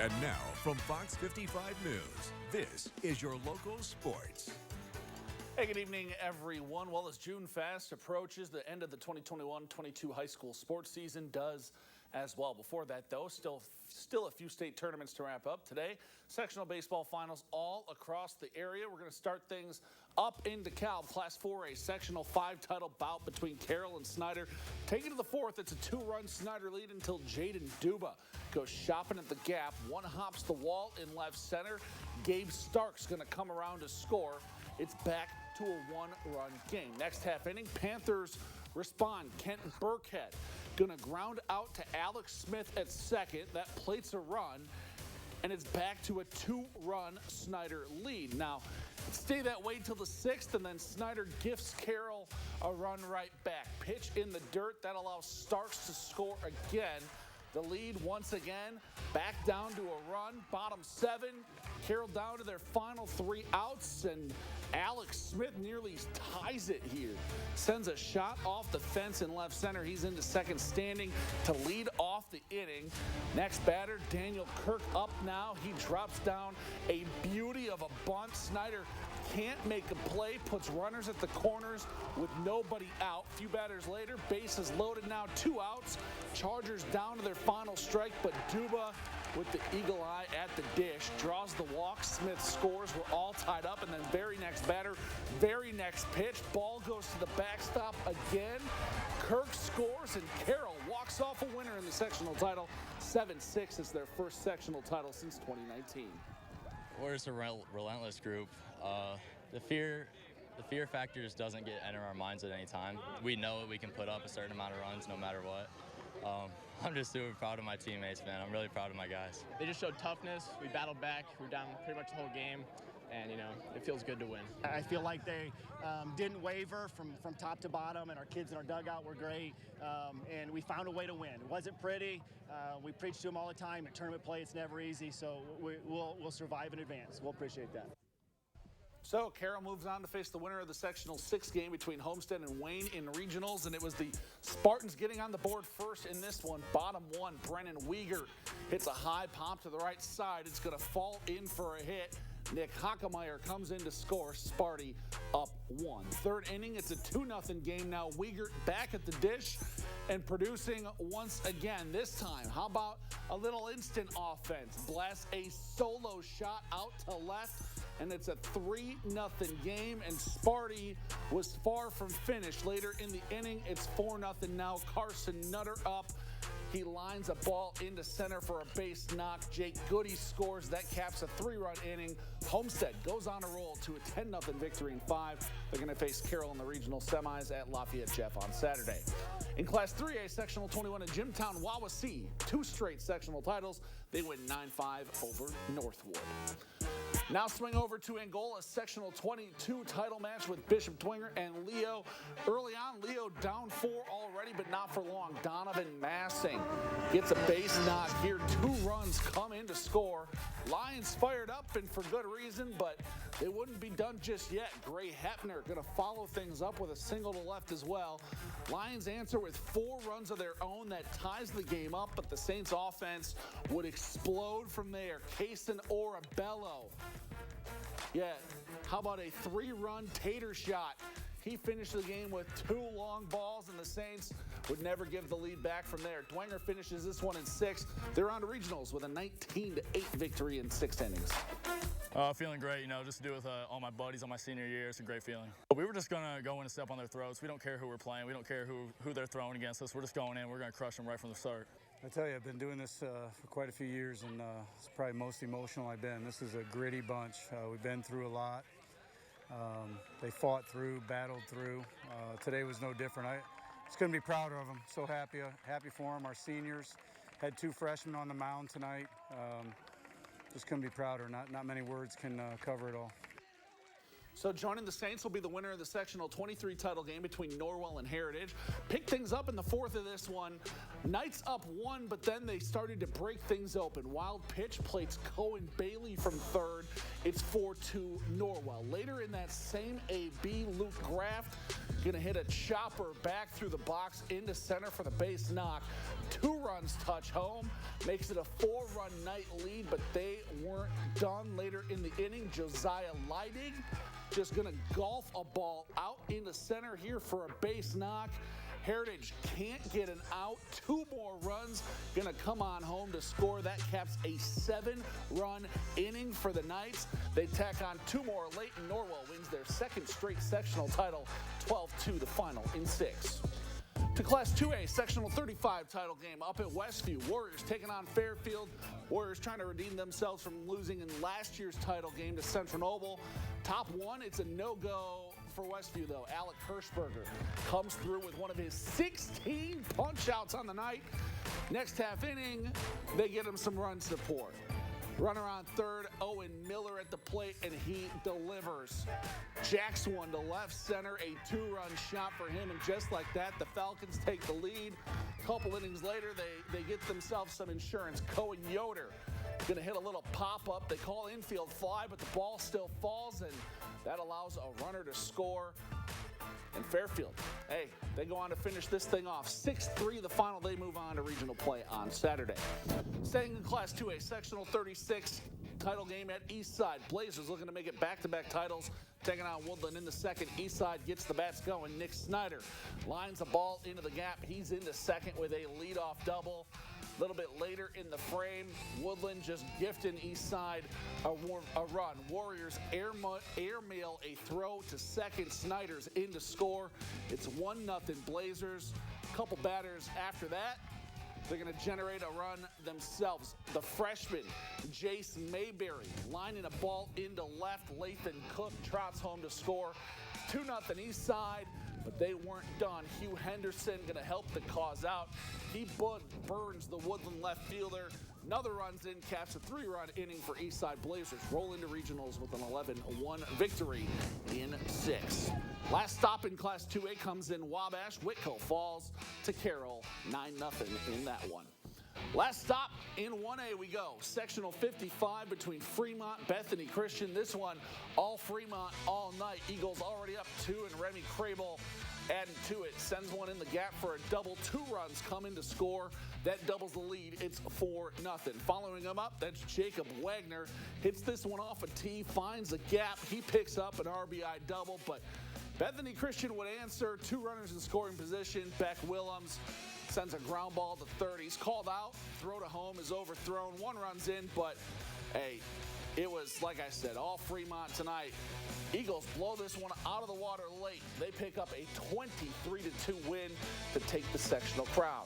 And now, from Fox 55 News, this is your local sports. Hey, good evening, everyone. Well, as June fast approaches, the end of the 2021-22 high school sports season does as well. Before that, though, still a few state tournaments to wrap up today. Sectional baseball finals all across the area. We're going to start things up in DeKalb. Class 4A sectional 5 title bout between Carroll and Snyder. Taking to the fourth, it's a 2-run Snyder lead until Jaden Duba goes shopping at the gap. One hops the wall in left center. Gabe Stark's going to come around to score. It's back to a 1-run game. Next half inning, Panthers respond. Kenton Burkhead going to ground out to Alex Smith at second. That plates a run, and it's back to a 2-run Snyder lead. Now, stay that way till the 6th, and then Snyder gifts Carroll a run right back. Pitch in the dirt. That allows Starks to score again. The lead once again back down to a run. Bottom 7. Carroll down to their final 3 outs, and Alex Smith nearly ties it here. Sends a shot off the fence in left center. He's into second standing to lead off the inning. Next batter, Daniel Kirk up now. He drops down a beauty of a bunt. Snyder can't make a play, puts runners at the corners with nobody out. A few batters later, bases loaded now, 2 outs. Chargers down to their final strike, but Duba with the eagle eye at the dish draws the walk. Smith scores. We're all tied up, and then very next batter, very next pitch, ball goes to the backstop again. Kirk scores, and Carroll walks off a winner in the sectional title. 7-6 is their first sectional title since 2019. We're just a relentless group. The fear factor just doesn't enter our minds at any time. We know we can put up a certain amount of runs no matter what. I'm just super proud of my teammates, man. I'm really proud of my guys. They just showed toughness. We battled back. We were down pretty much the whole game. And, it feels good to win. I feel like they didn't waver from top to bottom, and our kids in our dugout were great, and we found a way to win. It wasn't pretty. We preach to them all the time. In tournament play, it's never easy, so we'll survive in advance. We'll appreciate that. So Carroll moves on to face the winner of the sectional 6 game between Homestead and Wayne in regionals, and it was the Spartans getting on the board first in this one. Bottom 1, Brennan Weger hits a high pop to the right side. It's going to fall in for a hit. Nick Hockemeyer comes in to score. Sparty up 1. Third inning, it's a 2-0 game now. Weger back at the dish and producing once again. This time, how about a little instant offense? Blast a solo shot out to left, and it's a 3-0 game, and Sparty was far from finished. Later in the inning, it's 4-0 now. Carson Nutter up. He lines a ball into center for a base knock. Jake Goody scores. That caps a 3-run inning. Homestead goes on a roll to a 10-0 victory in 5. They're going to face Carroll in the regional semis at Lafayette Jeff on Saturday. In Class 3A, Sectional 21 at Jimtown Wawasee, 2 straight sectional titles. They win 9-5 over Northwood. Now swing over to Angola, sectional 22 title match with Bishop Dwenger and Leo. Early on, Leo down 4 already, but not for long. Donovan Massing gets a base knock here. 2 runs come in to score. Lions fired up, and for good reason, but they wouldn't be done just yet. Gray Hepner going to follow things up with a single to left as well. Lions answer with 4 runs of their own. That ties the game up, but the Saints offense would explode from there. Kason Orabello. Yeah, how about a 3-run tater shot? He finished the game with 2 long balls, and the Saints would never give the lead back from there. Dwenger finishes this one in 6. They're on to regionals with a 19-8 victory in 6 innings. Feeling great, just to do with all my buddies on my senior year. It's a great feeling. We were just going to go in and step on their throats. We don't care who we're playing. We don't care who they're throwing against us. We're just going in. We're going to crush them right from the start. I tell you, I've been doing this for quite a few years, and it's probably most emotional I've been. This is a gritty bunch. We've been through a lot. They fought through, battled through. Today was no different. I was going to be proud of them. So happy for them. Our seniors had 2 freshmen on the mound tonight. Just couldn't be prouder. Not many words can cover it all. So joining the Saints will be the winner of the sectional 23 title game between Norwell and Heritage. Picked things up in the 4th of this one. Knights up 1, but then they started to break things open. Wild pitch plates Cohen Bailey from 3rd. It's 4-2 Norwell. Later in that same AB, Luke Graft Going to hit a chopper back through the box into center for the base knock. 2 runs touch home. Makes it a 4-run night lead, but they weren't done later in the inning. Josiah Leidig just going to golf a ball out into center here for a base knock. Heritage can't get an out. 2 more runs going to come on home to score. That caps a 7-run inning for the Knights. They tack on 2 more late, and Norwell wins their 2nd straight sectional title, 12-2 the final in 6. To Class 2A, Sectional 35 title game up at Westview. Warriors taking on Fairfield. Warriors trying to redeem themselves from losing in last year's title game to Central Noble. Top 1, it's a no-go for Westview, though. Alec Hirschberger comes through with one of his 16 punch-outs on the night. Next half inning, they get him some run support. Runner on third, Owen Miller at the plate, and he delivers. Jacks one to left center, a 2-run shot for him, and just like that, the Falcons take the lead. A couple innings later, they get themselves some insurance. Cohen Yoder going to hit a little pop-up. They call infield fly, but the ball still falls, and that allows a runner to score. And Fairfield, hey, they go on to finish this thing off. 6-3 the final. They move on to regional play on Saturday. Staying in Class 2A, Sectional 36 title game at Eastside. Blazers looking to make it back-to-back titles, taking on Woodland in the second. Eastside gets the bats going. Nick Snyder lines the ball into the gap. He's into second with a leadoff double. A little bit later in the frame, Woodland just gifting Eastside a run. Warriors airmail a throw to second. Snyder's in to score. It's 1-0 Blazers. A couple batters after that, they're going to generate a run themselves. The freshman, Jace Mayberry, lining a ball into left. Lathan Cook trots home to score. 2-0 Eastside. But they weren't done. Hugh Henderson going to help the cause out. He burns the Woodland left fielder. Another runs in, caps a 3-run inning for Eastside. Blazers roll into regionals with an 11-1 victory in 6. Last stop in Class 2A comes in Wabash. Whitco falls to Carroll, 9-0 in that one. Last stop in 1A we go. Sectional 55 between Fremont, Bethany Christian. This one, all Fremont all night. Eagles already up 2, and Remy Crable adding to it. Sends one in the gap for a double. 2 runs come in to score. That doubles the lead. It's 4-0. Following him up, that's Jacob Wagner. Hits this one off a tee, finds a gap. He picks up an RBI double, but Bethany Christian would answer. 2 runners in scoring position. Beck Willems sends a ground ball to third. He's called out. Throw to home is overthrown. 1 run's in, but hey, it was, like I said, all Fremont tonight. Eagles blow this one out of the water late. They pick up a 23-2 win to take the sectional crown.